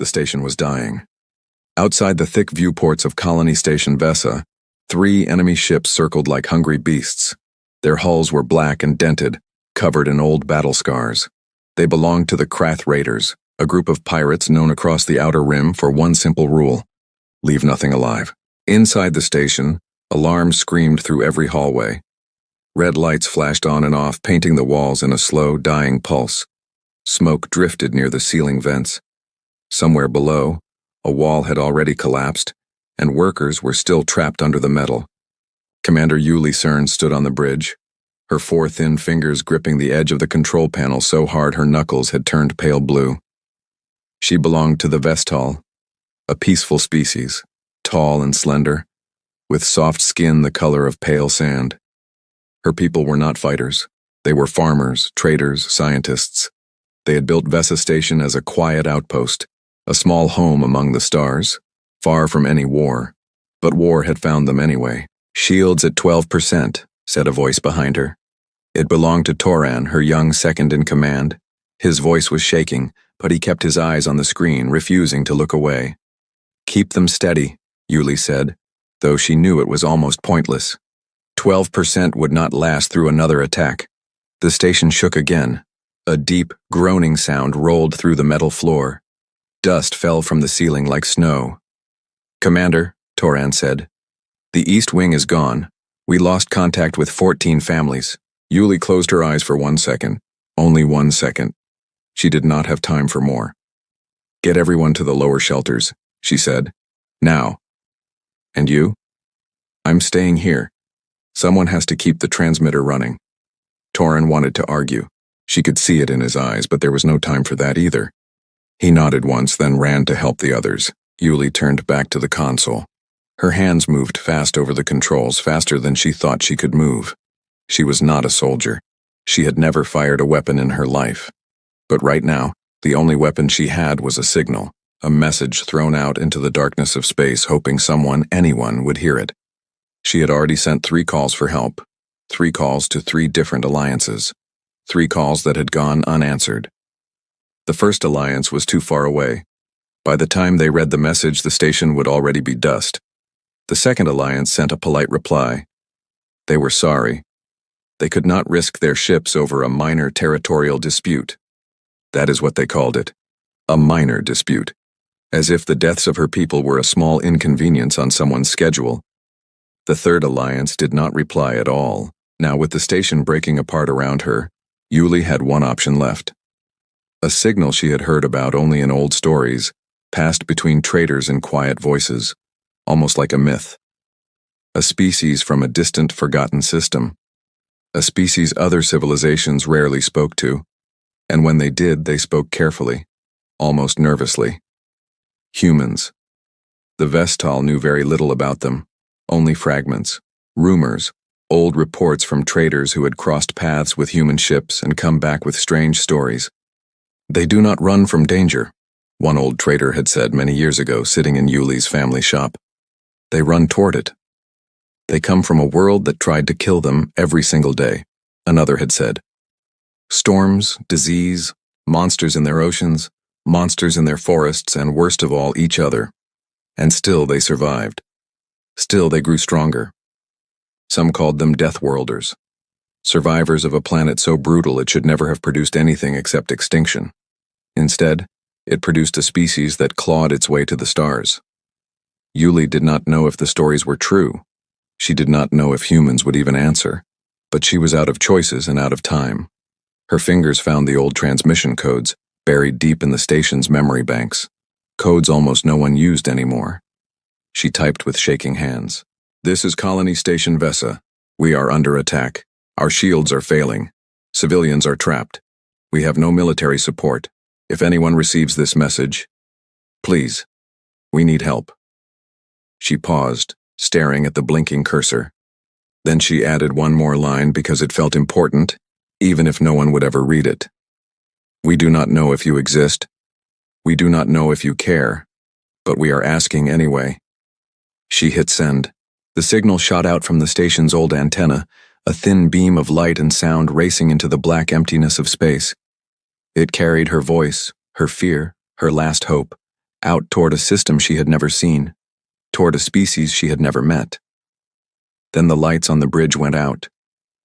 The station was dying. Outside the thick viewports of Colony Station Vesa, 3 enemy ships circled like hungry beasts. Their hulls were black and dented, covered in old battle scars. They belonged to the Krath Raiders, a group of pirates known across the Outer Rim for one simple rule: leave nothing alive. Inside the station, alarms screamed through every hallway. Red lights flashed on and off, painting the walls in a slow, dying pulse. Smoke drifted near the ceiling vents. Somewhere below, a wall had already collapsed, and workers were still trapped under the metal. Commander Yuli Cern stood on the bridge, her 4 thin fingers gripping the edge of the control panel so hard her knuckles had turned pale blue. She belonged to the Vestal, a peaceful species, tall and slender, with soft skin the color of pale sand. Her people were not fighters. They were farmers, traders, scientists. They had built Vesa Station as a quiet outpost, a small home among the stars, far from any war. But war had found them anyway. "Shields at 12%, said a voice behind her. It belonged to Toran, her young second-in-command. His voice was shaking, but he kept his eyes on the screen, refusing to look away. "Keep them steady," Yuli said, though she knew it was almost pointless. 12% would not last through another attack. The station shook again. A deep, groaning sound rolled through the metal floor. Dust fell from the ceiling like snow. "Commander," Toran said, "the East Wing is gone. We lost contact with 14 families." Yuli closed her eyes for 1 second. Only 1 second. She did not have time for more. "Get everyone to the lower shelters," she said. "Now." "And you?" "I'm staying here. Someone has to keep the transmitter running." Toran wanted to argue. She could see it in his eyes, but there was no time for that either. He nodded once, then ran to help the others. Yuli turned back to the console. Her hands moved fast over the controls, faster than she thought she could move. She was not a soldier. She had never fired a weapon in her life. But right now, the only weapon she had was a signal, a message thrown out into the darkness of space, hoping someone, anyone, would hear it. She had already sent 3 calls for help, 3 calls to 3 different alliances, 3 calls that had gone unanswered. The first alliance was too far away. By the time they read the message, the station would already be dust. The second alliance sent a polite reply. They were sorry. They could not risk their ships over a minor territorial dispute. That is what they called it. A minor dispute. As if the deaths of her people were a small inconvenience on someone's schedule. The third alliance did not reply at all. Now, with the station breaking apart around her, Yuli had one option left. A signal she had heard about only in old stories, passed between traders in quiet voices, almost like a myth. A species from a distant, forgotten system. A species other civilizations rarely spoke to, and when they did, they spoke carefully, almost nervously. Humans. The Vestal knew very little about them, only fragments, rumors, old reports from traders who had crossed paths with human ships and come back with strange stories. "They do not run from danger," one old trader had said many years ago, sitting in Yuli's family shop. "They run toward it. They come from a world that tried to kill them every single day," another had said. Storms, disease, monsters in their oceans, monsters in their forests, and worst of all, each other. And still they survived. Still they grew stronger. Some called them Deathworlders, survivors of a planet so brutal it should never have produced anything except extinction. Instead, it produced a species that clawed its way to the stars. Yuli did not know if the stories were true. She did not know if humans would even answer, but she was out of choices and out of time. Her fingers found the old transmission codes, buried deep in the station's memory banks. Codes almost no one used anymore. She typed with shaking hands. "This is Colony Station Vesa. We are under attack. Our shields are failing. Civilians are trapped. We have no military support. If anyone receives this message, please, we need help." She paused, staring at the blinking cursor. Then she added one more line because it felt important, even if no one would ever read it. "We do not know if you exist. We do not know if you care, but we are asking anyway." She hit send. The signal shot out from the station's old antenna, a thin beam of light and sound racing into the black emptiness of space. It carried her voice, her fear, her last hope, out toward a system she had never seen, toward a species she had never met. Then the lights on the bridge went out.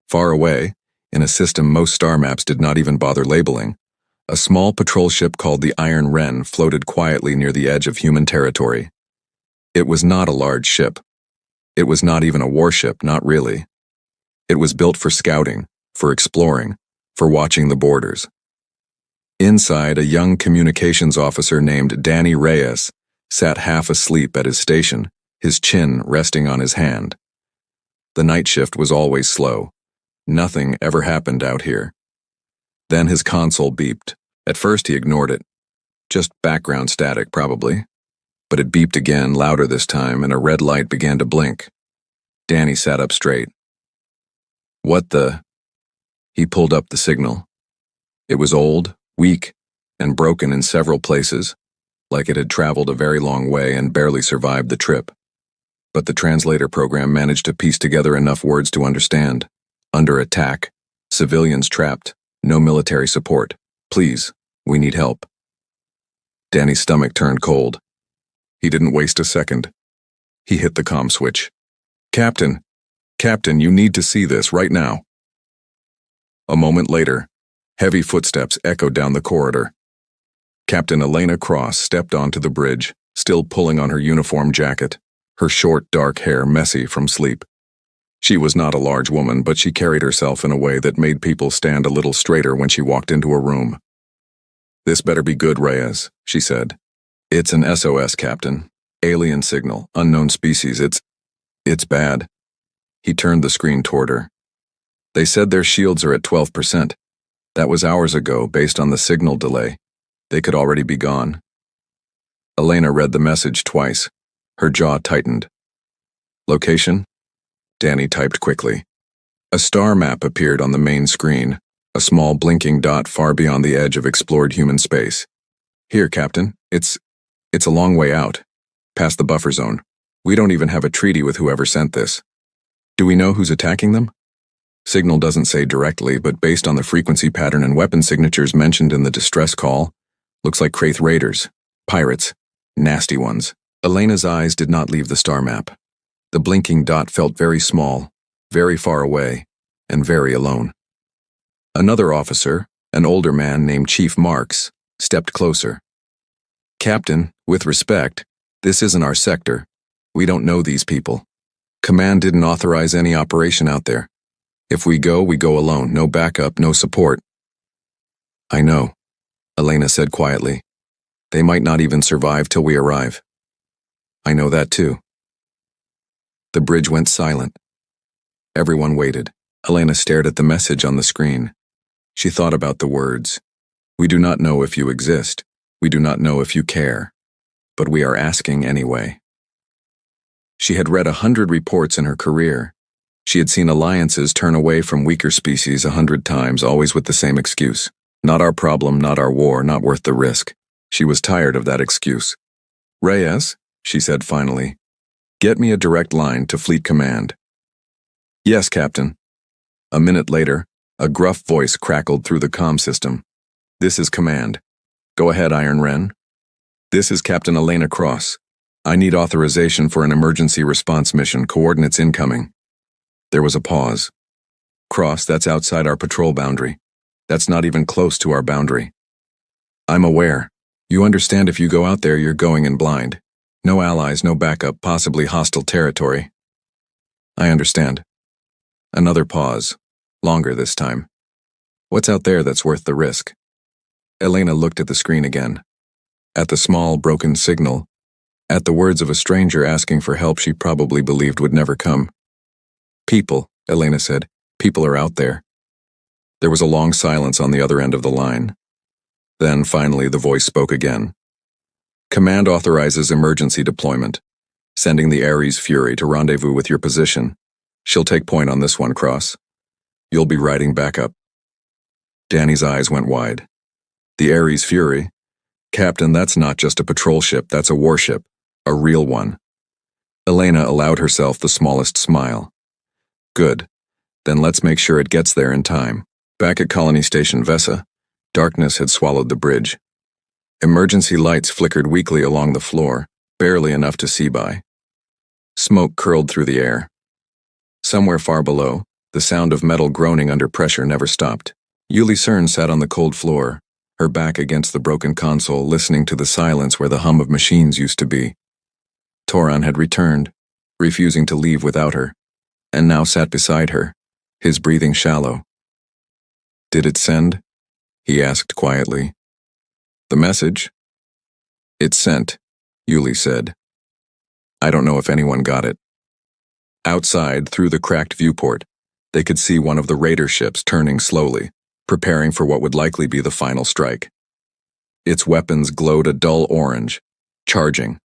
Far away, in a system most star maps did not even bother labeling, a small patrol ship called the Iron Wren floated quietly near the edge of human territory. It was not a large ship. It was not even a warship, not really. It was built for scouting, for exploring, for watching the borders. Inside, a young communications officer named Danny Reyes sat half asleep at his station, his chin resting on his hand. The night shift was always slow. Nothing ever happened out here. Then his console beeped. At first he ignored it. Just background static, probably. But it beeped again, louder this time, and a red light began to blink. Danny sat up straight. What the? He pulled up the signal. It was old, weak, and broken in several places, like it had traveled a very long way and barely survived the trip. But the translator program managed to piece together enough words to understand. Under attack, civilians trapped, no military support. Please, we need help. Danny's stomach turned cold. He didn't waste a second. He hit the comm switch. Captain, you need to see this right now. A moment later, heavy footsteps echoed down the corridor. Captain Elena Cross stepped onto the bridge, still pulling on her uniform jacket, her short, dark hair messy from sleep. She was not a large woman, but she carried herself in a way that made people stand a little straighter when she walked into a room. This better be good, Reyes, she said. It's an SOS, Captain. Alien signal, unknown species, it's bad. He turned the screen toward her. They said their shields are at 12%. That was hours ago, based on the signal delay. They could already be gone. Elena read the message twice. Her jaw tightened. Location? Danny typed quickly. A star map appeared on the main screen, a small blinking dot far beyond the edge of explored human space. Here, Captain, it's a long way out, past the buffer zone. We don't even have a treaty with whoever sent this. Do we know who's attacking them? Signal doesn't say directly, but based on the frequency pattern and weapon signatures mentioned in the distress call, looks like Kraith raiders, pirates, nasty ones. Elena's eyes did not leave the star map. The blinking dot felt very small, very far away, and very alone. Another officer, an older man named Chief Marks, stepped closer. Captain, with respect, this isn't our sector. We don't know these people. Command didn't authorize any operation out there. If we go alone, no backup, no support. I know, Elena said quietly. They might not even survive till we arrive. I know that too. The bridge went silent. Everyone waited. Elena stared at the message on the screen. She thought about the words. We do not know if you exist. We do not know if you care. But we are asking anyway. She had read 100 reports in her career. She had seen alliances turn away from weaker species 100 times, always with the same excuse. Not our problem, not our war, not worth the risk. She was tired of that excuse. Reyes, she said finally, get me a direct line to Fleet Command. Yes, Captain. A minute later, a gruff voice crackled through the comm system. This is Command. Go ahead, Iron Wren. This is Captain Elena Cross. I need authorization for an emergency response mission, coordinates incoming. There was a pause. Cross, that's outside our patrol boundary. That's not even close to our boundary. I'm aware. You understand if you go out there, you're going in blind. No allies, no backup, possibly hostile territory. I understand. Another pause. Longer this time. What's out there that's worth the risk? Elena looked at the screen again. At the small, broken signal. At the words of a stranger asking for help she probably believed would never come. People, Elena said. People are out there. There was a long silence on the other end of the line. Then, finally, the voice spoke again. Command authorizes emergency deployment, sending the Ares Fury to rendezvous with your position. She'll take point on this one, Cross. You'll be riding back up. Danny's eyes went wide. The Ares Fury? Captain, that's not just a patrol ship, that's a warship. A real one. Elena allowed herself the smallest smile. Good. Then let's make sure it gets there in time. Back at Colony Station Vesa, darkness had swallowed the bridge. Emergency lights flickered weakly along the floor, barely enough to see by. Smoke curled through the air. Somewhere far below, the sound of metal groaning under pressure never stopped. Yuli Cern sat on the cold floor, her back against the broken console, listening to the silence where the hum of machines used to be. Toran had returned, refusing to leave without her, and now sat beside her, his breathing shallow. "Did it send?" he asked quietly. "The message?" "It's sent," Yuli said. "I don't know if anyone got it." Outside, through the cracked viewport, they could see one of the raider ships turning slowly, preparing for what would likely be the final strike. Its weapons glowed a dull orange, charging.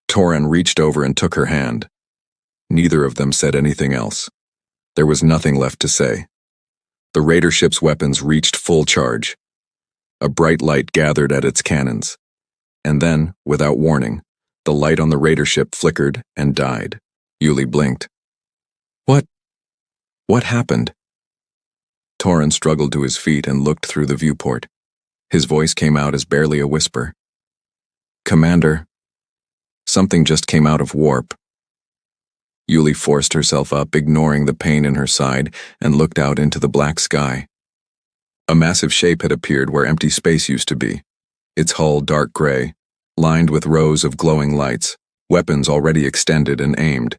Toran reached over and took her hand. Neither of them said anything else. There was nothing left to say. The raider ship's weapons reached full charge. A bright light gathered at its cannons. And then, without warning, the light on the raider ship flickered and died. Yuli blinked. What happened?" Toran struggled to his feet and looked through the viewport. His voice came out as barely a whisper. "Commander, something just came out of warp." Yuli forced herself up, ignoring the pain in her side, and looked out into the black sky. A massive shape had appeared where empty space used to be, its hull dark gray, lined with rows of glowing lights, weapons already extended and aimed.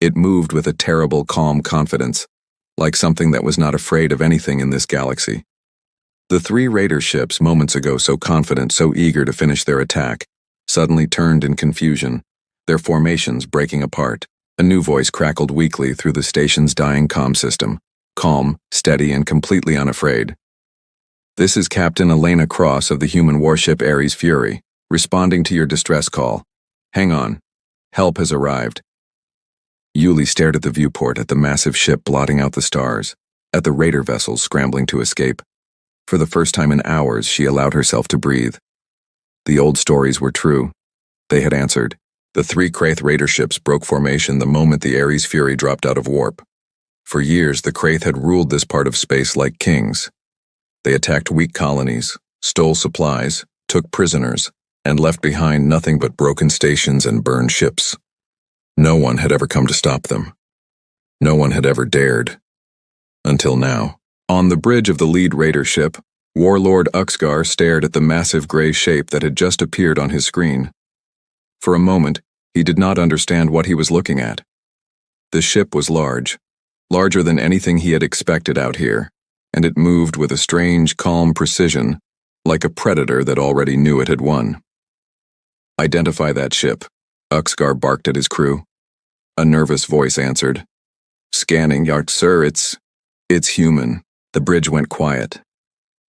It moved with a terrible, calm confidence, like something that was not afraid of anything in this galaxy. The three raider ships, moments ago so confident, so eager to finish their attack, suddenly turned in confusion, their formations breaking apart. A new voice crackled weakly through the station's dying comm system, calm, steady, and completely unafraid. "This is Captain Elena Cross of the human warship Ares Fury, responding to your distress call. Hang on. Help has arrived." Yuli stared at the viewport, at the massive ship blotting out the stars, at the raider vessels scrambling to escape. For the first time in hours, she allowed herself to breathe. The old stories were true. They had answered. The three Kraith raider ships broke formation the moment the Ares Fury dropped out of warp. For years, the Kraith had ruled this part of space like kings. They attacked weak colonies, stole supplies, took prisoners, and left behind nothing but broken stations and burned ships. No one had ever come to stop them. No one had ever dared. Until now. On the bridge of the lead raider ship, Warlord Uxgar stared at the massive gray shape that had just appeared on his screen. For a moment, he did not understand what he was looking at. The ship was large, larger than anything he had expected out here, and it moved with a strange, calm precision, like a predator that already knew it had won. "Identify that ship," Uxgar barked at his crew. A nervous voice answered. "Scanning, Yart, sir, it's human." The bridge went quiet.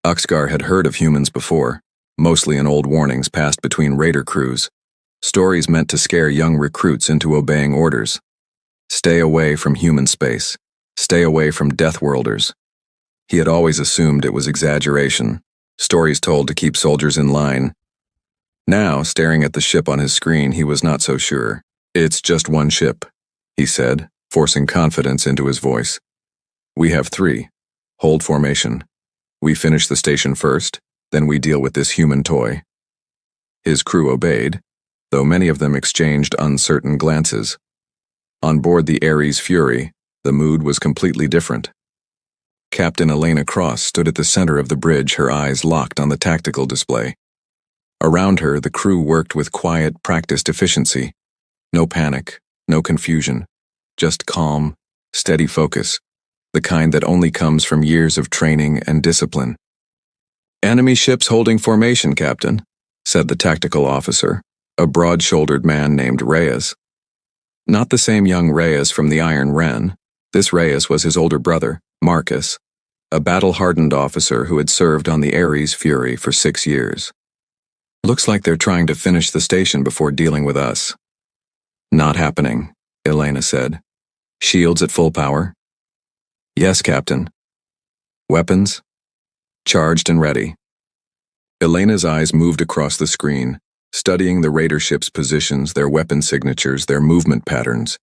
Uxgar had heard of humans before, mostly in old warnings passed between raider crews, stories meant to scare young recruits into obeying orders. Stay away from human space. Stay away from Deathworlders. He had always assumed it was exaggeration, stories told to keep soldiers in line. Now, staring at the ship on his screen, he was not so sure. "It's just one ship," he said, forcing confidence into his voice. "We have three. Hold formation. We finish the station first, then we deal with this human toy." His crew obeyed, though many of them exchanged uncertain glances. On board the Ares Fury, the mood was completely different. Captain Elena Cross stood at the center of the bridge, her eyes locked on the tactical display. Around her, the crew worked with quiet, practiced efficiency. No panic, no confusion, just calm, steady focus, the kind that only comes from years of training and discipline. "Enemy ships holding formation, Captain," said the tactical officer, a broad-shouldered man named Reyes. Not the same young Reyes from the Iron Wren. This Reyes was his older brother, Marcus, a battle-hardened officer who had served on the Ares Fury for 6 years. "Looks like they're trying to finish the station before dealing with us." "Not happening," Elena said. "Shields at full power?" "Yes, Captain." "Weapons?" "Charged and ready." Elena's eyes moved across the screen, studying the raider ship's positions, their weapon signatures, their movement patterns.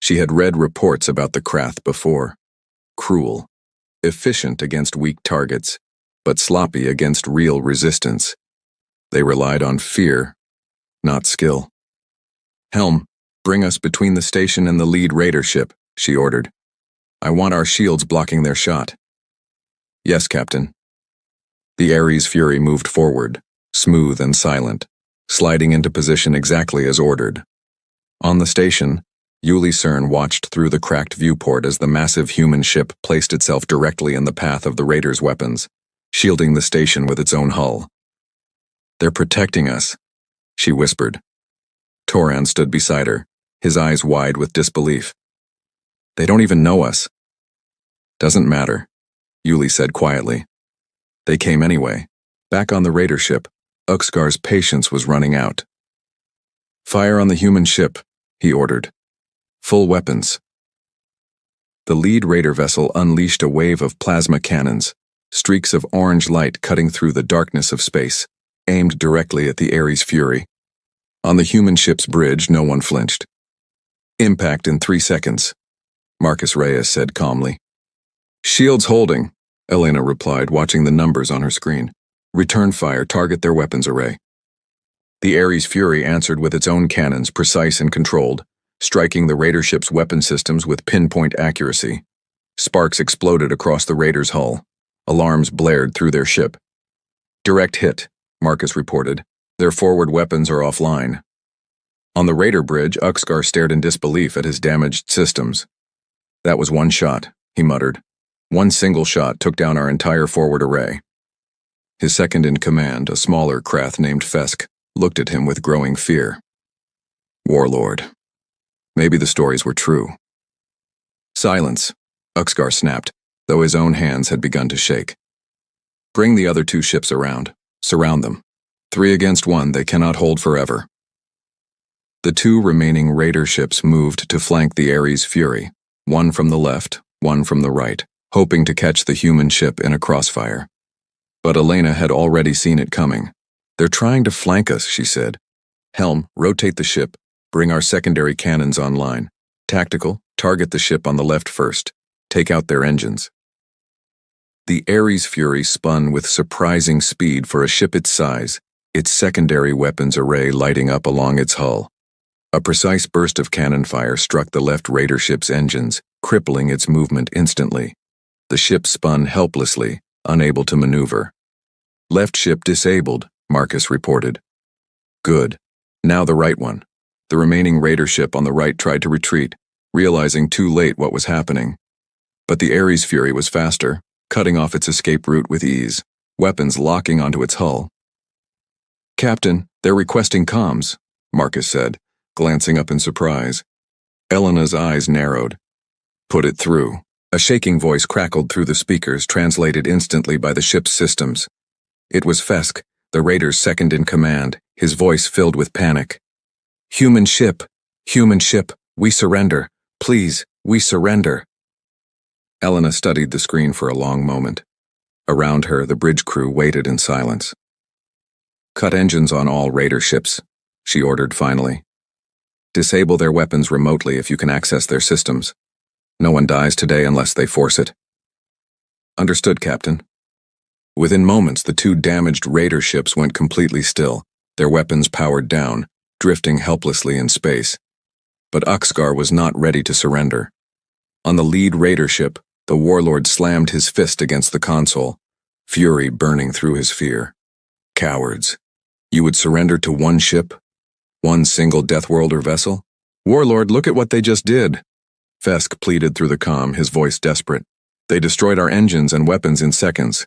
She had read reports about the Krath before. Cruel, efficient against weak targets, but sloppy against real resistance. They relied on fear, not skill. "Helm, bring us between the station and the lead raider ship," she ordered. "I want our shields blocking their shot." "Yes, Captain." The Ares Fury moved forward, smooth and silent, sliding into position exactly as ordered. On the station, Yuli Cern watched through the cracked viewport as the massive human ship placed itself directly in the path of the raiders' weapons, shielding the station with its own hull. "They're protecting us," she whispered. Toran stood beside her, his eyes wide with disbelief. "They don't even know us." "Doesn't matter," Yuli said quietly. They came anyway. Back on the raider ship, Uxgar's patience was running out. "Fire on the human ship," he ordered. "Full weapons." The lead raider vessel unleashed a wave of plasma cannons, streaks of orange light cutting through the darkness of space, aimed directly at the Ares Fury. On the human ship's bridge, no one flinched. "Impact in 3 seconds," Marcus Reyes said calmly. "Shields holding," Elena replied, watching the numbers on her screen. "Return fire, target their weapons array." The Ares Fury answered with its own cannons, precise and controlled, striking the raider ship's weapon systems with pinpoint accuracy. Sparks exploded across the raider's hull. Alarms blared through their ship. "Direct hit," Marcus reported. "Their forward weapons are offline." On the raider bridge, Uxgar stared in disbelief at his damaged systems. "That was one shot," he muttered. "One single shot took down our entire forward array." His second-in-command, a smaller Krath named Fesk, looked at him with growing fear. Warlord. Maybe the stories were true. "Silence," Uxgar snapped, though his own hands had begun to shake. "Bring the other 2 ships around. Surround them. 3 against 1, they cannot hold forever." The 2 remaining raider ships moved to flank the Ares Fury, one from the left, one from the right, hoping to catch the human ship in a crossfire. But Elena had already seen it coming. "They're trying to flank us," she said. "Helm, rotate the ship. Bring our secondary cannons online. Tactical, target the ship on the left first. Take out their engines." The Ares Fury spun with surprising speed for a ship its size, its secondary weapons array lighting up along its hull. A precise burst of cannon fire struck the left raider ship's engines, crippling its movement instantly. The ship spun helplessly, unable to maneuver. "Left ship disabled," Marcus reported. "Good. Now the right one." The remaining raider ship on the right tried to retreat, realizing too late what was happening. But the Ares Fury was faster, cutting off its escape route with ease, weapons locking onto its hull. "Captain, they're requesting comms," Marcus said, glancing up in surprise. Elena's eyes narrowed. "Put it through." A shaking voice crackled through the speakers, translated instantly by the ship's systems. It was Fesk, the raider's second-in-command, his voice filled with panic. Human ship, we surrender. Please, we surrender." Elena studied the screen for a long moment. Around her, the bridge crew waited in silence. "Cut engines on all raider ships," she ordered finally. "Disable their weapons remotely if you can access their systems. No one dies today unless they force it." "Understood, Captain." Within moments, the 2 damaged raider ships went completely still, their weapons powered down, drifting helplessly in space. But Uxgar was not ready to surrender. On the lead raider ship, the warlord slammed his fist against the console, fury burning through his fear. "Cowards. You would surrender to one ship? One single Deathworlder vessel? Warlord, look at what they just did." Fesk pleaded through the comm, his voice desperate. "They destroyed our engines and weapons in seconds.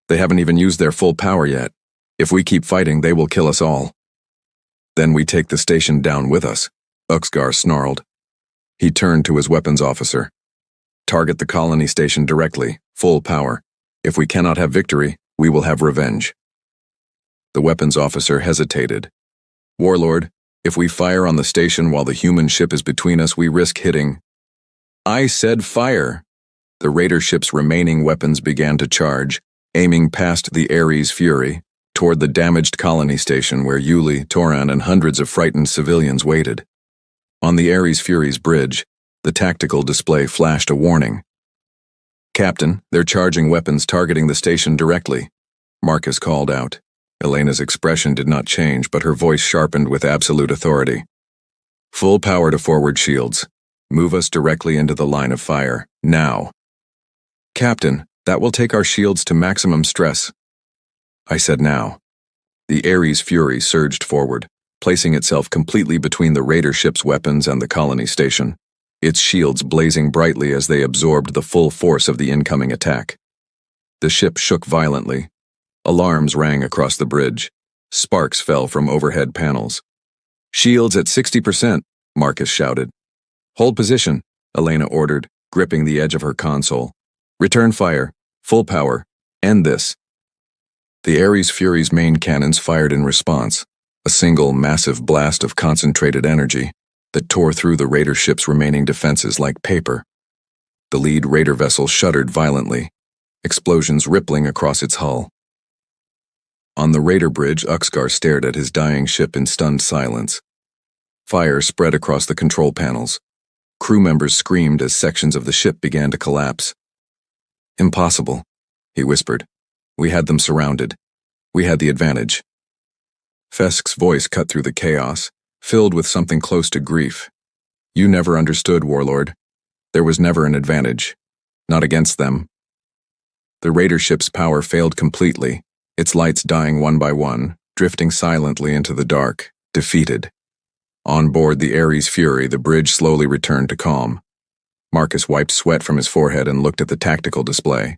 They haven't even used their full power yet. If we keep fighting, they will kill us all." "Then we take the station down with us," Uxgar snarled. He turned to his weapons officer. "Target the colony station directly, full power. If we cannot have victory, we will have revenge." The weapons officer hesitated. "Warlord, if we fire on the station while the human ship is between us, we risk hitting." "I said fire." The raider ship's remaining weapons began to charge, aiming past the Ares Fury, toward the damaged colony station where Yuli, Toran, and hundreds of frightened civilians waited. On the Ares Fury's bridge, the tactical display flashed a warning. "Captain, they're charging weapons targeting the station directly. Marcus called out. Elena's expression did not change, but her voice sharpened with absolute authority. Full power to forward shields. Move us directly into the line of fire, now. Captain, that will take our shields to maximum stress. I said now. The Ares Fury surged forward, placing itself completely between the raider ship's weapons and the colony station, its shields blazing brightly as they absorbed the full force of the incoming attack. The ship shook violently. Alarms rang across the bridge. Sparks fell from overhead panels. Shields at 60%, Marcus shouted. Hold position, Elena ordered, gripping the edge of her console. Return fire. Full power. End this. The Ares Fury's main cannons fired in response, a single massive blast of concentrated energy that tore through the raider ship's remaining defenses like paper. The lead raider vessel shuddered violently, explosions rippling across its hull. On the raider bridge, Uxgar stared at his dying ship in stunned silence. Fire spread across the control panels. Crew members screamed as sections of the ship began to collapse. Impossible, he whispered. We had them surrounded. We had the advantage. Fesk's voice cut through the chaos, filled with something close to grief. You never understood, Warlord. There was never an advantage. Not against them. The raider ship's power failed completely, its lights dying one by one, drifting silently into the dark, defeated. On board the Ares Fury, the bridge slowly returned to calm. Marcus wiped sweat from his forehead and looked at the tactical display.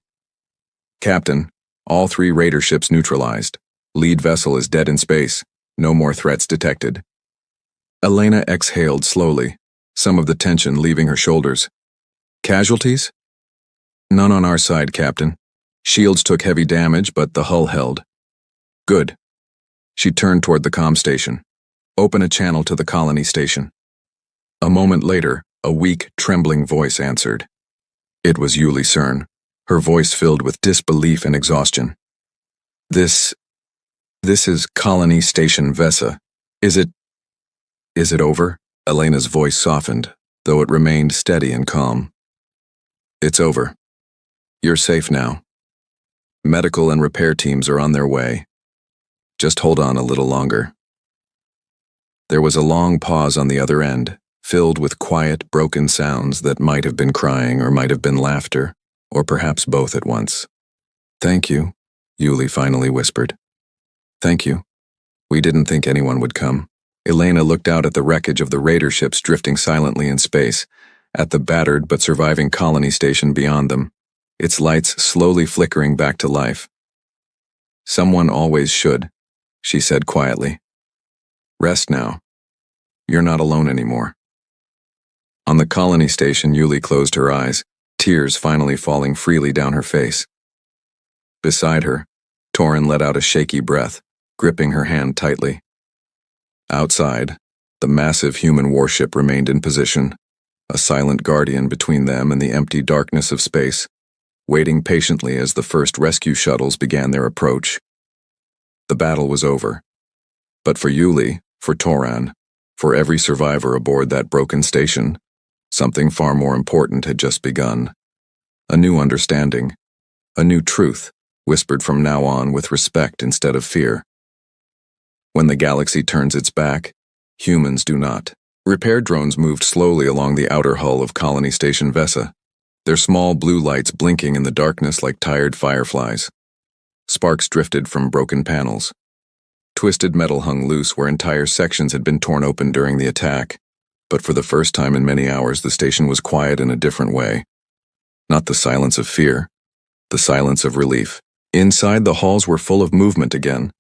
Captain, all 3 raider ships neutralized. Lead vessel is dead in space. No more threats detected. Elena exhaled slowly, some of the tension leaving her shoulders. Casualties? None on our side, Captain. Shields took heavy damage, but the hull held. Good. She turned toward the comm station. Open a channel to the colony station. A moment later, a weak, trembling voice answered. It was Yuli Cern, her voice filled with disbelief and exhaustion. This is Colony Station Vesa. Is it over? Elena's voice softened, though it remained steady and calm. It's over. You're safe now. Medical and repair teams are on their way. Just hold on a little longer. There was a long pause on the other end, filled with quiet, broken sounds that might have been crying or might have been laughter, or perhaps both at once. Thank you, Yuli finally whispered. Thank you. We didn't think anyone would come. Elena looked out at the wreckage of the raider ships drifting silently in space, at the battered but surviving colony station beyond them, its lights slowly flickering back to life. Someone always should, she said quietly. Rest now. You're not alone anymore. On the colony station, Yuli closed her eyes, tears finally falling freely down her face. Beside her, Torin let out a shaky breath, gripping her hand tightly. Outside, the massive human warship remained in position, a silent guardian between them and the empty darkness of space, waiting patiently as the first rescue shuttles began their approach. The battle was over. But for Yuli, for Toran, for every survivor aboard that broken station, something far more important had just begun. A new understanding, a new truth, whispered from now on with respect instead of fear. When the galaxy turns its back, humans do not. Repair drones moved slowly along the outer hull of Colony Station Vesa, their small blue lights blinking in the darkness like tired fireflies. Sparks drifted from broken panels. Twisted metal hung loose where entire sections had been torn open during the attack, but for the first time in many hours the station was quiet in a different way. Not the silence of fear, the silence of relief. Inside, the halls were full of movement again.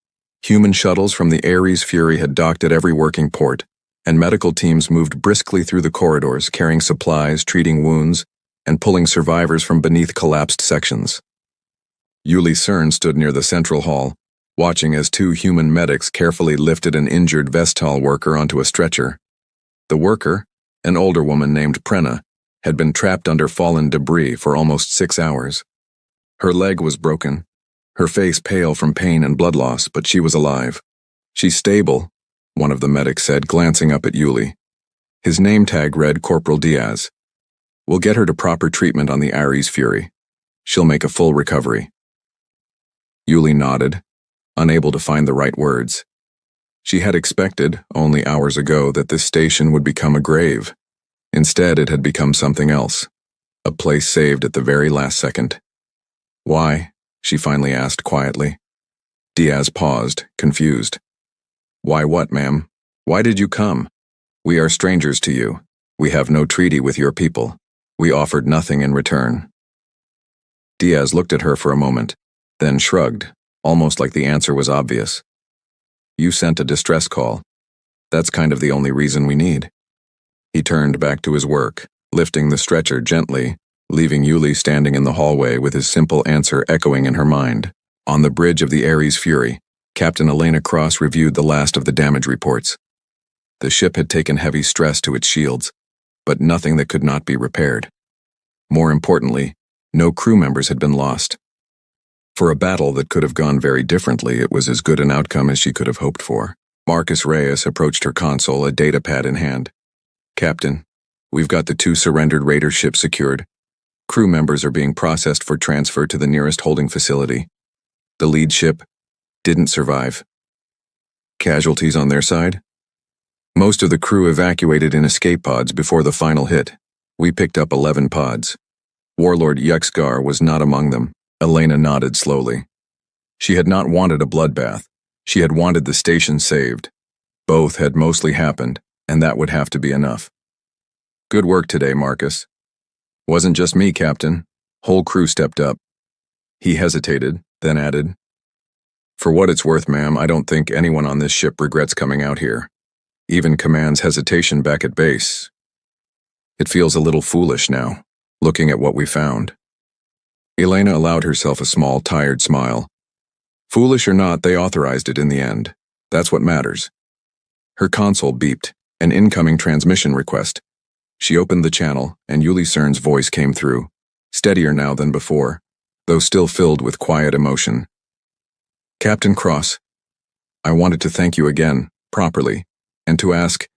Human shuttles from the Ares Fury had docked at every working port, and medical teams moved briskly through the corridors, carrying supplies, treating wounds, and pulling survivors from beneath collapsed sections. Yuli Cern stood near the central hall, watching as 2 human medics carefully lifted an injured Vestal worker onto a stretcher. The worker, an older woman named Prenna, had been trapped under fallen debris for almost 6 hours. Her leg was broken, her face pale from pain and blood loss, but she was alive. She's stable, one of the medics said, glancing up at Yuli. His name tag read Corporal Diaz. We'll get her to proper treatment on the Ares Fury. She'll make a full recovery. Yuli nodded, unable to find the right words. She had expected, only hours ago, that this station would become a grave. Instead, it had become something else, a place saved at the very last second. Why? She finally asked quietly. Diaz paused, confused. Why what, ma'am? Why did you come? We are strangers to you. We have no treaty with your people. We offered nothing in return. Diaz looked at her for a moment, then shrugged, almost like the answer was obvious. You sent a distress call. That's kind of the only reason we need. He turned back to his work, lifting the stretcher gently, leaving Yuli standing in the hallway with his simple answer echoing in her mind. On the bridge of the Ares Fury, Captain Elena Cross reviewed the last of the damage reports. The ship had taken heavy stress to its shields, but nothing that could not be repaired. More importantly, no crew members had been lost. For a battle that could have gone very differently, it was as good an outcome as she could have hoped for. Marcus Reyes approached her console, a datapad in hand. Captain, we've got the 2 surrendered Raider ships secured. Crew members are being processed for transfer to the nearest holding facility. The lead ship didn't survive. Casualties on their side? Most of the crew evacuated in escape pods before the final hit. We picked up 11 pods. Warlord Yuxgar was not among them. Elena nodded slowly. She had not wanted a bloodbath. She had wanted the station saved. Both had mostly happened, and that would have to be enough. Good work today, Marcus. Wasn't just me, Captain. Whole crew stepped up. He hesitated, then added, For what it's worth, ma'am, I don't think anyone on this ship regrets coming out here. Even Command's hesitation back at base. It feels a little foolish now, looking at what we found. Elena allowed herself a small, tired smile. Foolish or not, they authorized it in the end. That's what matters. Her console beeped, an incoming transmission request. She opened the channel, and Yuli Cern's voice came through, steadier now than before, though still filled with quiet emotion. Captain Cross, I wanted to thank you again, properly, and to ask,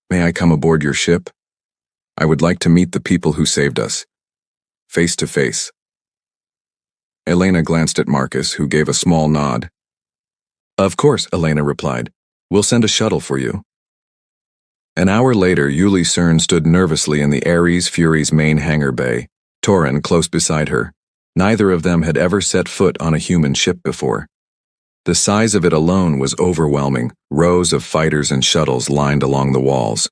may I come aboard your ship? I would like to meet the people who saved us. Face to face. Elena glanced at Marcus, who gave a small nod. Of course, Elena replied. We'll send a shuttle for you. An hour later, Yuli Cern stood nervously in the Ares Fury's main hangar bay, Torin close beside her. Neither of them had ever set foot on a human ship before. The size of it alone was overwhelming, rows of fighters and shuttles lined along the walls.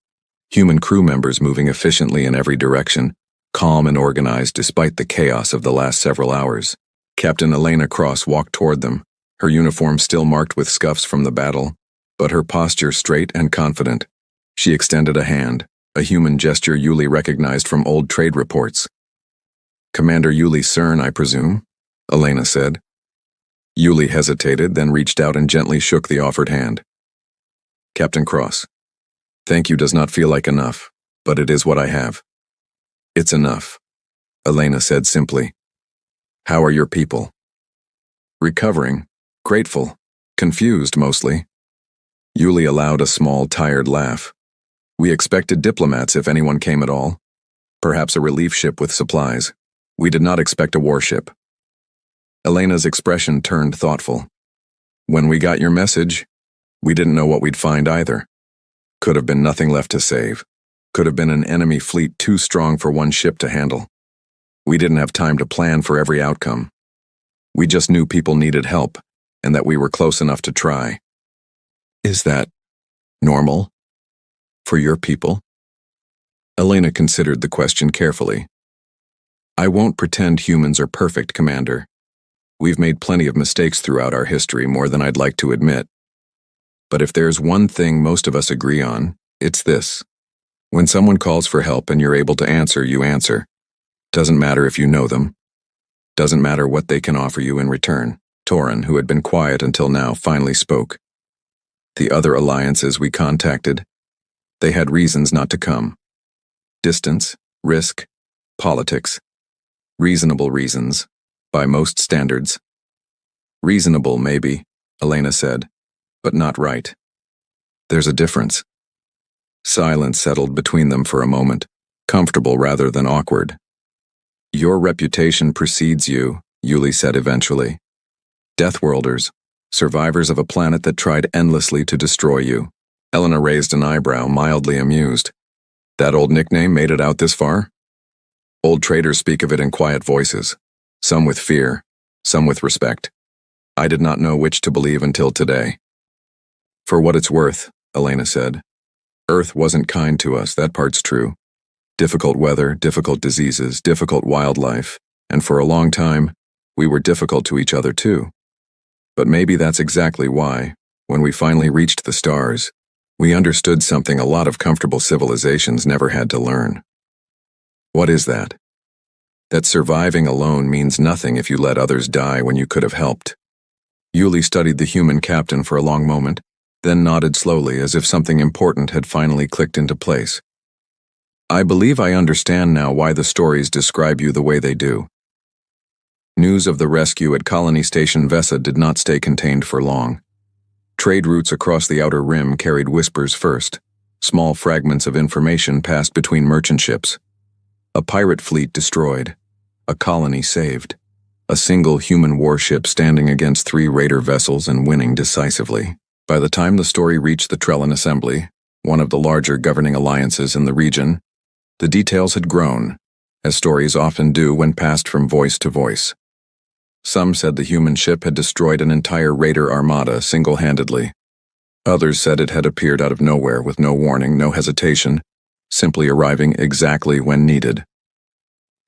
Human crew members moving efficiently in every direction, calm and organized despite the chaos of the last several hours. Captain Elena Cross walked toward them, her uniform still marked with scuffs from the battle, but her posture straight and confident. She extended a hand, a human gesture Yuli recognized from old trade reports. Commander Yuli Cern, I presume? Elena said. Yuli hesitated, then reached out and gently shook the offered hand. Captain Cross, thank you does not feel like enough, but it is what I have. It's enough, Elena said simply. How are your people? Recovering, grateful, confused mostly. Yuli allowed a small, tired laugh. We expected diplomats if anyone came at all. Perhaps a relief ship with supplies. We did not expect a warship. Elena's expression turned thoughtful. When we got your message, we didn't know what we'd find either. Could have been nothing left to save. Could have been an enemy fleet too strong for one ship to handle. We didn't have time to plan for every outcome. We just knew people needed help, and that we were close enough to try. Is that normal? For your people? Elena considered the question carefully. I won't pretend humans are perfect, Commander. We've made plenty of mistakes throughout our history, more than I'd like to admit. But if there's one thing most of us agree on, it's this. When someone calls for help and you're able to answer, you answer. Doesn't matter if you know them. Doesn't matter what they can offer you in return. Torin, who had been quiet until now, finally spoke. The other alliances we contacted, they had reasons not to come. Distance, risk, politics. Reasonable reasons, by most standards. Reasonable, maybe, Elena said, but not right. There's a difference. Silence settled between them for a moment, comfortable rather than awkward. Your reputation precedes you, Yuli said eventually. Deathworlders, survivors of a planet that tried endlessly to destroy you. Elena raised an eyebrow, mildly amused. That old nickname made it out this far? Old traders speak of it in quiet voices, some with fear, some with respect. I did not know which to believe until today. For what it's worth, Elena said. Earth wasn't kind to us, that part's true. Difficult weather, difficult diseases, difficult wildlife, and for a long time, we were difficult to each other too. But maybe that's exactly why, when we finally reached the stars, we understood something a lot of comfortable civilizations never had to learn. What is that? That surviving alone means nothing if you let others die when you could have helped. Yuli studied the human captain for a long moment, then nodded slowly as if something important had finally clicked into place. I believe I understand now why the stories describe you the way they do. News of the rescue at Colony Station Vesa did not stay contained for long. Trade routes across the outer rim carried whispers first. Small fragments of information passed between merchant ships. A pirate fleet destroyed. A colony saved. A single human warship standing against 3 raider vessels and winning decisively. By the time the story reached the Trellin Assembly, one of the larger governing alliances in the region, the details had grown, as stories often do when passed from voice to voice. Some said the human ship had destroyed an entire raider armada single-handedly. Others said it had appeared out of nowhere with no warning, no hesitation, simply arriving exactly when needed.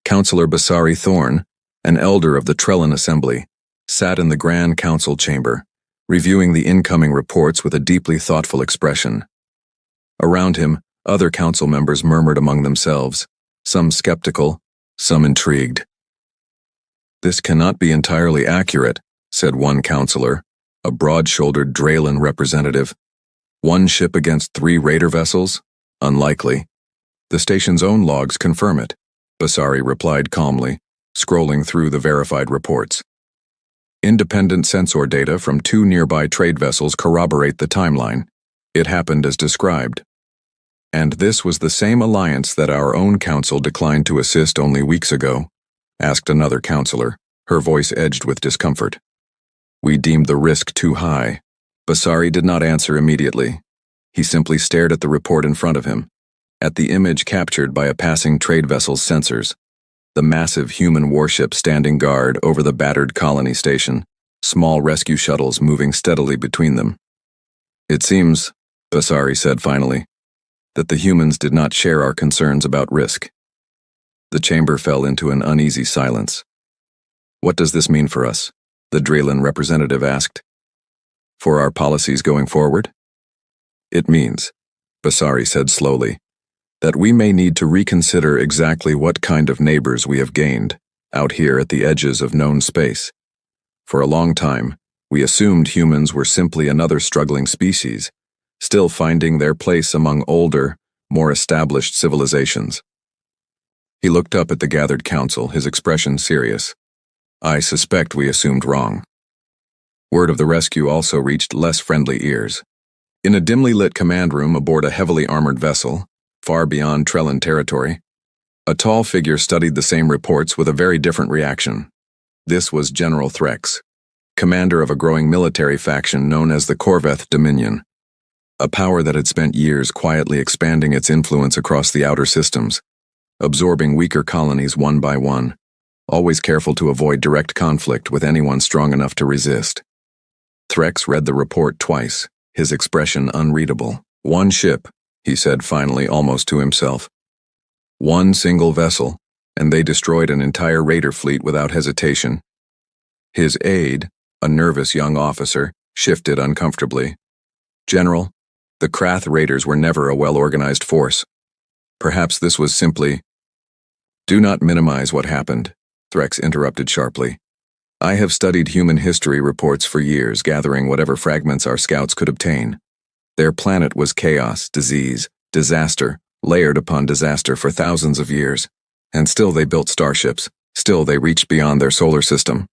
Councillor Basari Thorne, an elder of the Trellin Assembly, sat in the Grand Council chamber, reviewing the incoming reports with a deeply thoughtful expression. Around him, other council members murmured among themselves, some skeptical, some intrigued. This cannot be entirely accurate, said one councillor, a broad-shouldered Draylen representative. 1 ship against 3 raider vessels? Unlikely. The station's own logs confirm it, Basari replied calmly, scrolling through the verified reports. Independent sensor data from 2 nearby trade vessels corroborate the timeline. It happened as described. And this was the same alliance that our own council declined to assist only weeks ago, asked another councillor, her voice edged with discomfort. We deemed the risk too high. Basari did not answer immediately. He simply stared at the report in front of him, at the image captured by a passing trade vessel's sensors, the massive human warship standing guard over the battered colony station, small rescue shuttles moving steadily between them. It seems, Basari said finally, that the humans did not share our concerns about risk. The chamber fell into an uneasy silence. What does this mean for us? The Draylen representative asked. For our policies going forward? It means, Basari said slowly, that we may need to reconsider exactly what kind of neighbors we have gained out here at the edges of known space. For a long time, we assumed humans were simply another struggling species, still finding their place among older, more established civilizations. He looked up at the gathered council, his expression serious. I suspect we assumed wrong. Word of the rescue also reached less friendly ears. In a dimly lit command room aboard a heavily armored vessel, far beyond Trellin territory, a tall figure studied the same reports with a very different reaction. This was General Threx, commander of a growing military faction known as the Corveth Dominion, a power that had spent years quietly expanding its influence across the outer systems, absorbing weaker colonies one by one, always careful to avoid direct conflict with anyone strong enough to resist. Threx read the report twice, his expression unreadable. 1 ship, he said finally, almost to himself. 1 single vessel, and they destroyed an entire raider fleet without hesitation. His aide, a nervous young officer, shifted uncomfortably. General, the Krath raiders were never a well-organized force. Perhaps this was simply... Do not minimize what happened, Threx interrupted sharply. I have studied human history reports for years, gathering whatever fragments our scouts could obtain. Their planet was chaos, disease, disaster, layered upon disaster for thousands of years. And still they built starships, still they reached beyond their solar system.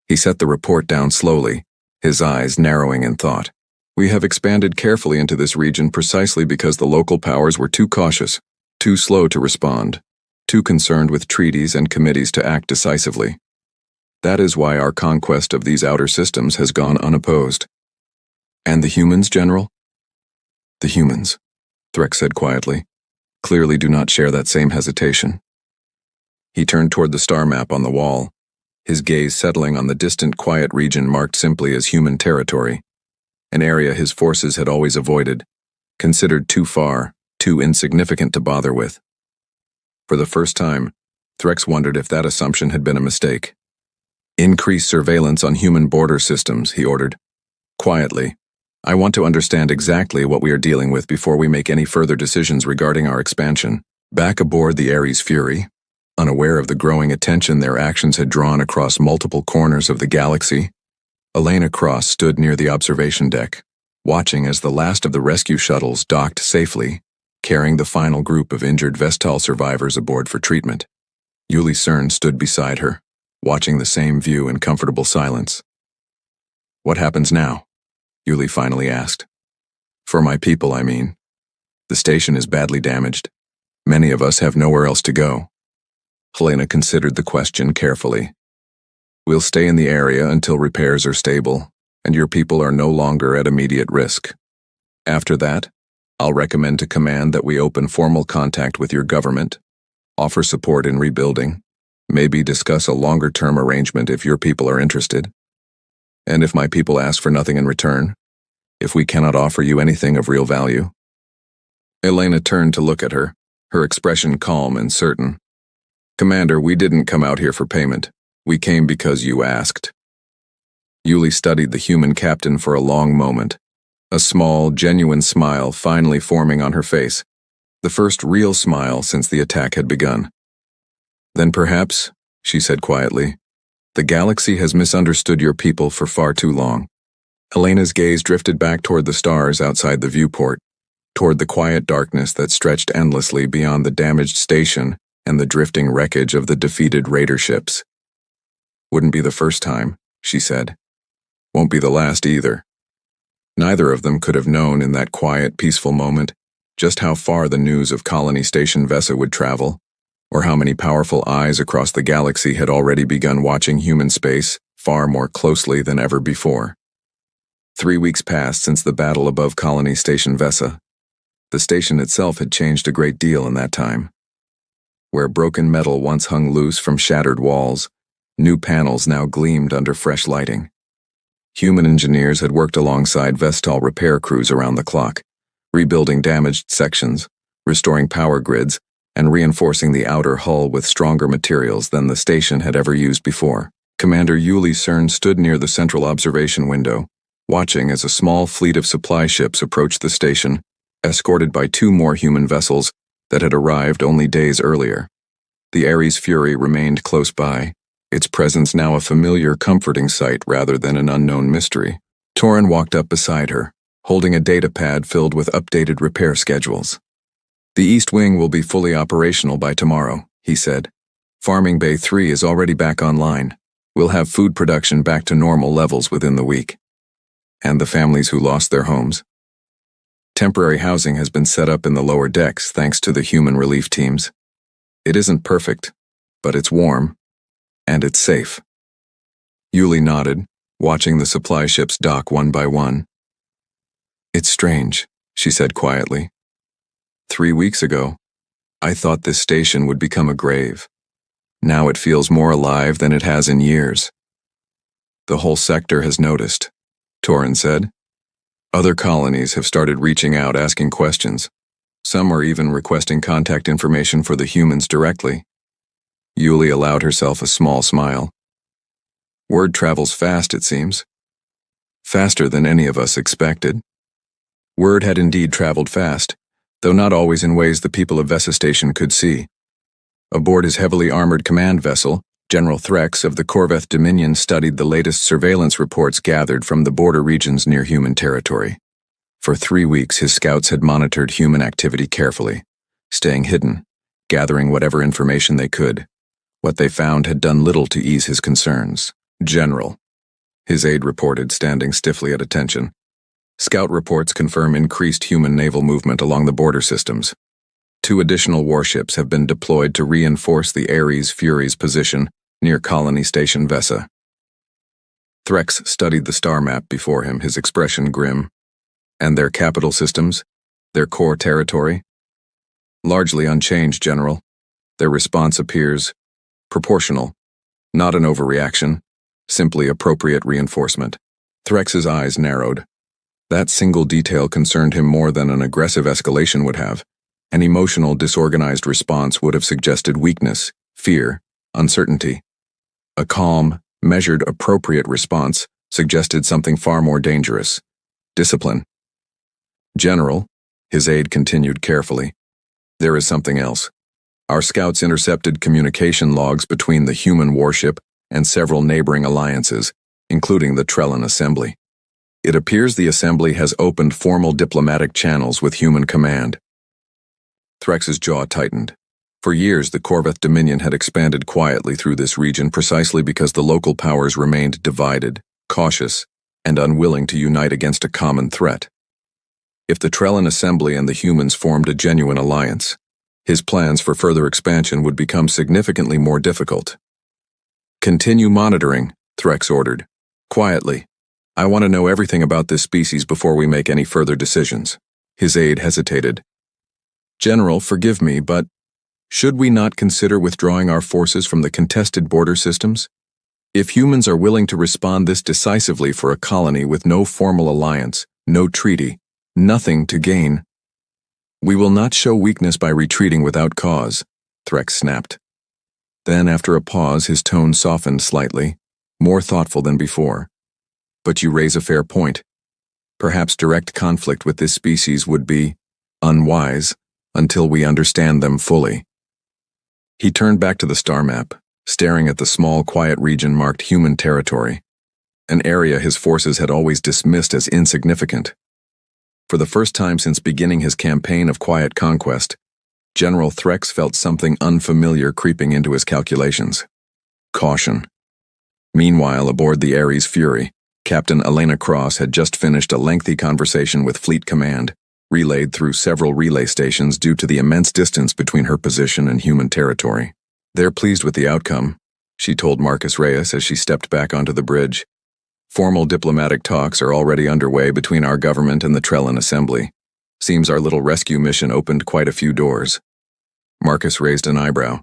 He set the report down slowly, his eyes narrowing in thought. We have expanded carefully into this region precisely because the local powers were too cautious, too slow to respond, too concerned with treaties and committees to act decisively. That is why our conquest of these outer systems has gone unopposed. And the humans, General? The humans, Threx said quietly, clearly do not share that same hesitation. He turned toward the star map on the wall, his gaze settling on the distant quiet region marked simply as human territory, an area his forces had always avoided, considered too far, too insignificant to bother with. For the first time, Threx wondered if that assumption had been a mistake. Increase surveillance on human border systems, he ordered. Quietly, I want to understand exactly what we are dealing with before we make any further decisions regarding our expansion. Back aboard the Ares Fury, unaware of the growing attention their actions had drawn across multiple corners of the galaxy, Elena Cross stood near the observation deck, watching as the last of the rescue shuttles docked safely, carrying the final group of injured Vestal survivors aboard for treatment. Yuli Cern stood beside her, watching the same view in comfortable silence. What happens now? Yuli finally asked. For my people, I mean. The station is badly damaged. Many of us have nowhere else to go. Helena considered the question carefully. We'll stay in the area until repairs are stable, and your people are no longer at immediate risk. After that, I'll recommend to command that we open formal contact with your government, offer support in rebuilding, maybe discuss a longer-term arrangement if your people are interested. And if my people ask for nothing in return, if we cannot offer you anything of real value. Elena turned to look at her, her expression calm and certain. Commander, we didn't come out here for payment. We came because you asked. Yuli studied the human captain for a long moment, a small, genuine smile finally forming on her face, the first real smile since the attack had begun. Then perhaps, she said quietly, the galaxy has misunderstood your people for far too long. Elena's gaze drifted back toward the stars outside the viewport, toward the quiet darkness that stretched endlessly beyond the damaged station and the drifting wreckage of the defeated raider ships. Wouldn't be the first time, she said. Won't be the last either. Neither of them could have known in that quiet, peaceful moment just how far the news of Colony Station Vesa would travel, or how many powerful eyes across the galaxy had already begun watching human space far more closely than ever before. 3 weeks passed since the battle above Colony Station Vesa. The station itself had changed a great deal in that time. Where broken metal once hung loose from shattered walls, new panels now gleamed under fresh lighting. Human engineers had worked alongside Vestal repair crews around the clock, rebuilding damaged sections, restoring power grids, and reinforcing the outer hull with stronger materials than the station had ever used before. Commander Yuli Cern stood near the central observation window, watching as a small fleet of supply ships approached the station, escorted by 2 more human vessels that had arrived only days earlier. The Ares Fury remained close by, its presence now a familiar, comforting sight rather than an unknown mystery. Torin walked up beside her, holding a data pad filled with updated repair schedules. The East Wing will be fully operational by tomorrow, he said. Farming Bay 3 is already back online. We'll have food production back to normal levels within the week. And the families who lost their homes? Temporary housing has been set up in the lower decks thanks to the human relief teams. It isn't perfect, but it's warm, and it's safe. Yuli nodded, watching the supply ships dock one by one. It's strange, she said quietly. 3 weeks ago, I thought this station would become a grave. Now it feels more alive than it has in years. The whole sector has noticed, Torin said. Other colonies have started reaching out asking questions. Some are even requesting contact information for the humans directly. Yuli allowed herself a small smile. Word travels fast, it seems. Faster than any of us expected. Word had indeed traveled fast, though not always in ways the people of Vesa Station could see. Aboard his heavily armored command vessel, General Threx of the Corveth Dominion studied the latest surveillance reports gathered from the border regions near human territory. For 3 weeks, his scouts had monitored human activity carefully, staying hidden, gathering whatever information they could. What they found had done little to ease his concerns. General, his aide reported, standing stiffly at attention. Scout reports confirm increased human naval movement along the border systems. 2 additional warships have been deployed to reinforce the Ares Fury's position near Colony Station Vesa. Threx studied the star map before him, his expression grim. And their capital systems? Their core territory? Largely unchanged, General. Their response appears proportional, not an overreaction, simply appropriate reinforcement. Threx's eyes narrowed. That single detail concerned him more than an aggressive escalation would have. An emotional, disorganized response would have suggested weakness, fear, uncertainty. A calm, measured, appropriate response suggested something far more dangerous: discipline. General, his aide continued carefully, there is something else. Our scouts intercepted communication logs between the human warship and several neighboring alliances, including the Trellin Assembly. It appears the Assembly has opened formal diplomatic channels with human command. Threx's jaw tightened. For years, the Corveth Dominion had expanded quietly through this region precisely because the local powers remained divided, cautious, and unwilling to unite against a common threat. If the Trellin Assembly and the humans formed a genuine alliance, his plans for further expansion would become significantly more difficult. Continue monitoring, Threx ordered. Quietly. I want to know everything about this species before we make any further decisions. His aide hesitated. General, forgive me, but should we not consider withdrawing our forces from the contested border systems? If humans are willing to respond this decisively for a colony with no formal alliance, no treaty, nothing to gain, we will not show weakness by retreating without cause, Threx snapped. Then, after a pause, his tone softened slightly, more thoughtful than before. But you raise a fair point. Perhaps direct conflict with this species would be unwise until we understand them fully. He turned back to the star map, staring at the small, quiet region marked human territory, an area his forces had always dismissed as insignificant. For the first time since beginning his campaign of quiet conquest, General Threx felt something unfamiliar creeping into his calculations. Caution. Meanwhile, aboard the Ares Fury, Captain Elena Cross had just finished a lengthy conversation with Fleet Command, relayed through several relay stations due to the immense distance between her position and human territory. They're pleased with the outcome, she told Marcus Reyes as she stepped back onto the bridge. Formal diplomatic talks are already underway between our government and the Trellin Assembly. Seems our little rescue mission opened quite a few doors. Marcus raised an eyebrow.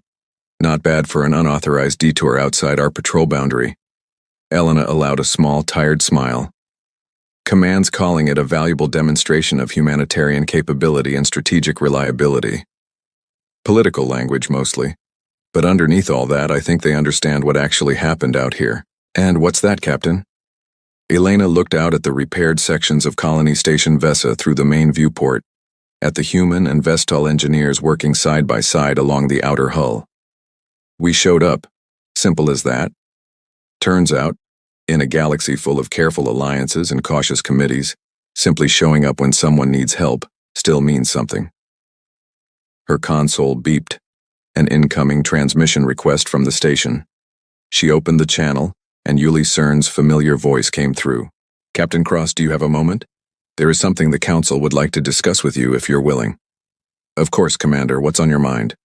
Not bad for an unauthorized detour outside our patrol boundary. Elena allowed a small, tired smile. Command's calling it a valuable demonstration of humanitarian capability and strategic reliability. Political language, mostly. But underneath all that, I think they understand what actually happened out here. And what's that, Captain? Elena looked out at the repaired sections of Colony Station Vesa through the main viewport, at the human and Vestal engineers working side by side along the outer hull. We showed up. Simple as that. Turns out, in a galaxy full of careful alliances and cautious committees, simply showing up when someone needs help still means something. Her console beeped, an incoming transmission request from the station. She opened the channel, and Yuli Cern's familiar voice came through. Captain Cross, do you have a moment? There is something the Council would like to discuss with you if you're willing. Of course, Commander, what's on your mind?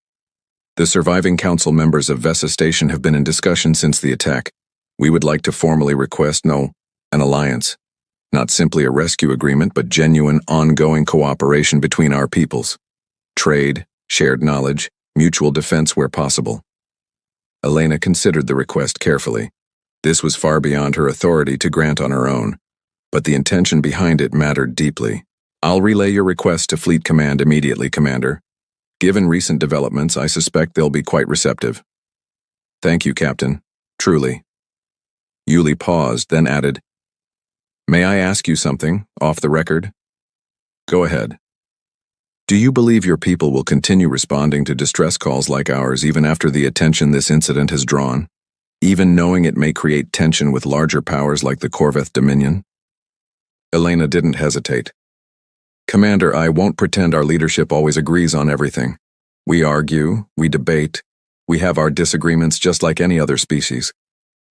The surviving Council members of Vesa Station have been in discussion since the attack. We would like to formally request an alliance. Not simply a rescue agreement, but genuine, ongoing cooperation between our peoples. Trade, shared knowledge, mutual defense where possible. Elena considered the request carefully. This was far beyond her authority to grant on her own, but the intention behind it mattered deeply. I'll relay your request to Fleet Command immediately, Commander. Given recent developments, I suspect they'll be quite receptive. Thank you, Captain. Truly. Yuli paused, then added, May I ask you something, off the record? Go ahead. Do you believe your people will continue responding to distress calls like ours even after the attention this incident has drawn? Even knowing it may create tension with larger powers like the Corveth Dominion? Elena didn't hesitate. Commander, I won't pretend our leadership always agrees on everything. We argue, we debate, we have our disagreements just like any other species.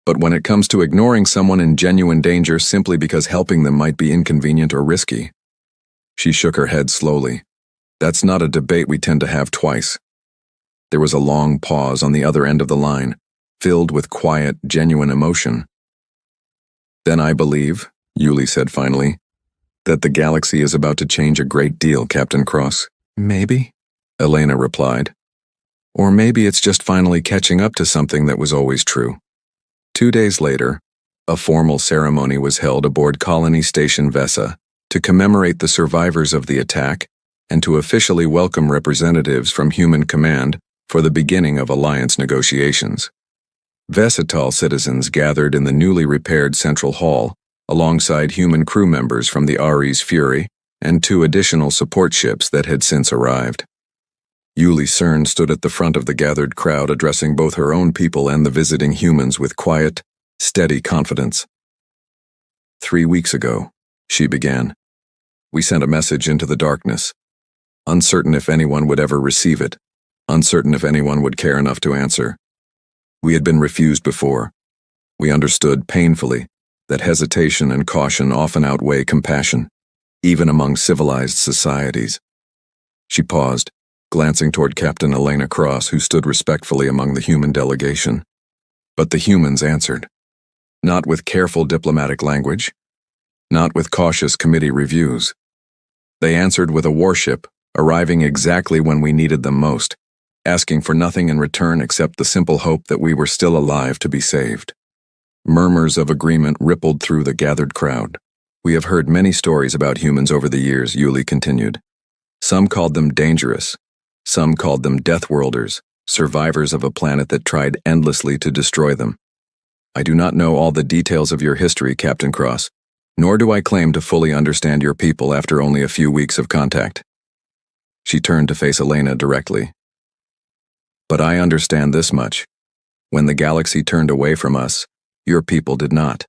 But when it comes to ignoring someone in genuine danger simply because helping them might be inconvenient or risky. She shook her head slowly. That's not a debate we tend to have twice. There was a long pause on the other end of the line, filled with quiet, genuine emotion. "Then I believe," Yuli said finally, "that the galaxy is about to change a great deal, Captain Cross." "Maybe," Elena replied. "Or maybe it's just finally catching up to something that was always true." 2 days later, a formal ceremony was held aboard Colony Station Vesa to commemorate the survivors of the attack and to officially welcome representatives from Human Command for the beginning of alliance negotiations. Vesatal citizens gathered in the newly repaired Central Hall alongside human crew members from the Ares Fury and 2 additional support ships that had since arrived. Yuli Cern stood at the front of the gathered crowd, addressing both her own people and the visiting humans with quiet, steady confidence. 3 weeks ago, she began, we sent a message into the darkness, uncertain if anyone would ever receive it, uncertain if anyone would care enough to answer. We had been refused before. We understood painfully that hesitation and caution often outweigh compassion, even among civilized societies. She paused, glancing toward Captain Elena Cross, who stood respectfully among the human delegation. But the humans answered. Not with careful diplomatic language, not with cautious committee reviews. They answered with a warship, arriving exactly when we needed them most, asking for nothing in return except the simple hope that we were still alive to be saved. Murmurs of agreement rippled through the gathered crowd. We have heard many stories about humans over the years, Yuli continued. Some called them dangerous. Some called them Deathworlders, survivors of a planet that tried endlessly to destroy them. I do not know all the details of your history, Captain Cross, nor do I claim to fully understand your people after only a few weeks of contact. She turned to face Elena directly. But I understand this much. When the galaxy turned away from us, your people did not.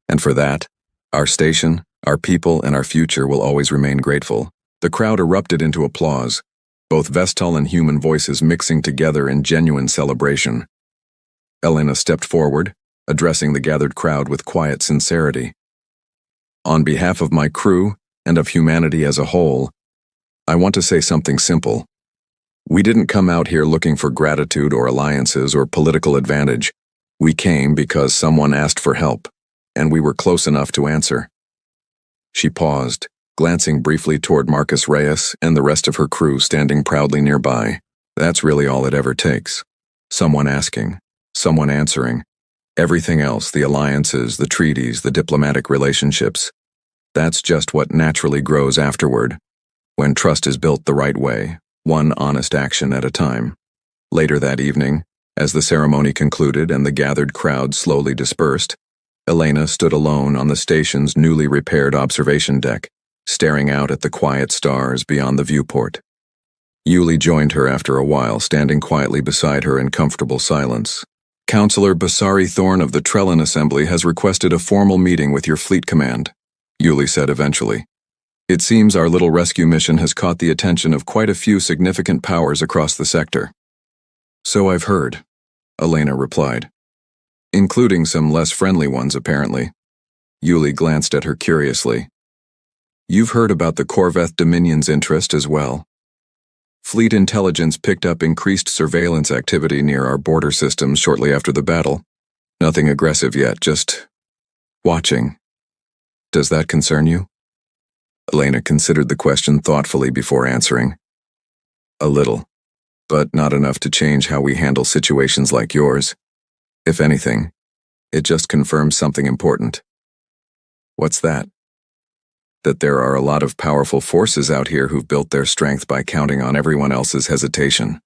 And for that, our station, our people, and our future will always remain grateful. The crowd erupted into applause, both Vestal and human voices mixing together in genuine celebration. Elena stepped forward, addressing the gathered crowd with quiet sincerity. On behalf of my crew and of humanity as a whole, I want to say something simple. We didn't come out here looking for gratitude or alliances or political advantage. We came because someone asked for help, and we were close enough to answer. She paused, glancing briefly toward Marcus Reyes and the rest of her crew standing proudly nearby. That's really all it ever takes. Someone asking, someone answering. Everything else, the alliances, the treaties, the diplomatic relationships, that's just what naturally grows afterward, when trust is built the right way, one honest action at a time. Later that evening, as the ceremony concluded and the gathered crowd slowly dispersed, Elena stood alone on the station's newly repaired observation deck, staring out at the quiet stars beyond the viewport. Yuli joined her after a while, standing quietly beside her in comfortable silence. Counselor Basari Thorn of the Trellin Assembly has requested a formal meeting with your fleet command, Yuli said eventually. It seems our little rescue mission has caught the attention of quite a few significant powers across the sector. So I've heard, Elena replied. Including some less friendly ones, apparently. Yuli glanced at her curiously. You've heard about the Corveth Dominion's interest as well. Fleet intelligence picked up increased surveillance activity near our border systems shortly after the battle. Nothing aggressive yet, just watching. Does that concern you? Elena considered the question thoughtfully before answering. A little, but not enough to change how we handle situations like yours. If anything, it just confirms something important. What's that? That there are a lot of powerful forces out here who've built their strength by counting on everyone else's hesitation.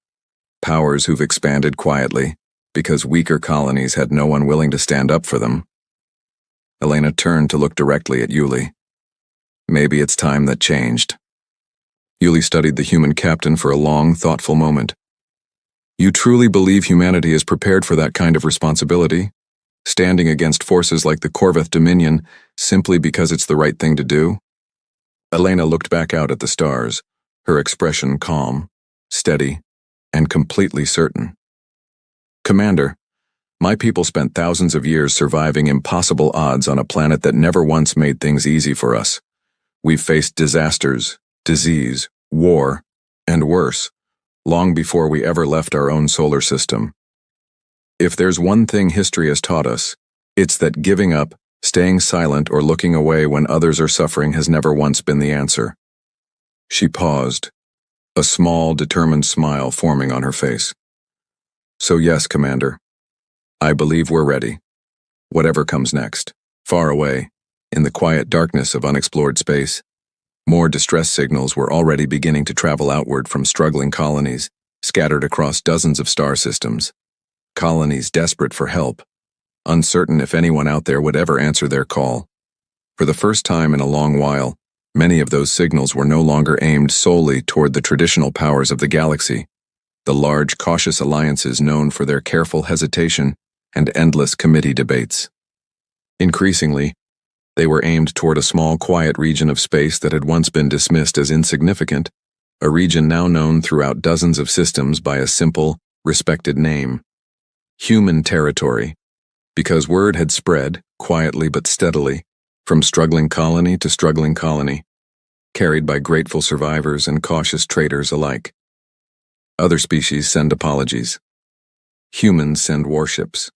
Powers who've expanded quietly, because weaker colonies had no one willing to stand up for them. Elena turned to look directly at Yuli. Maybe it's time that changed. Yuli studied the human captain for a long, thoughtful moment. You truly believe humanity is prepared for that kind of responsibility? Standing against forces like the Corveth Dominion simply because it's the right thing to do? Elena looked back out at the stars, her expression calm, steady, and completely certain. Commander, my people spent thousands of years surviving impossible odds on a planet that never once made things easy for us. We've faced disasters, disease, war, and worse, long before we ever left our own solar system. If there's one thing history has taught us, it's that giving up, staying silent, or looking away when others are suffering has never once been the answer. She paused, a small, determined smile forming on her face. So yes, Commander. I believe we're ready. Whatever comes next. Far away, in the quiet darkness of unexplored space, more distress signals were already beginning to travel outward from struggling colonies, scattered across dozens of star systems. Colonies desperate for help, uncertain if anyone out there would ever answer their call. For the first time in a long while, many of those signals were no longer aimed solely toward the traditional powers of the galaxy, the large, cautious alliances known for their careful hesitation and endless committee debates. Increasingly, they were aimed toward a small, quiet region of space that had once been dismissed as insignificant, a region now known throughout dozens of systems by a simple, respected name: human territory, because word had spread, quietly but steadily, from struggling colony to struggling colony, carried by grateful survivors and cautious traders alike. Other species send apologies. Humans send warships.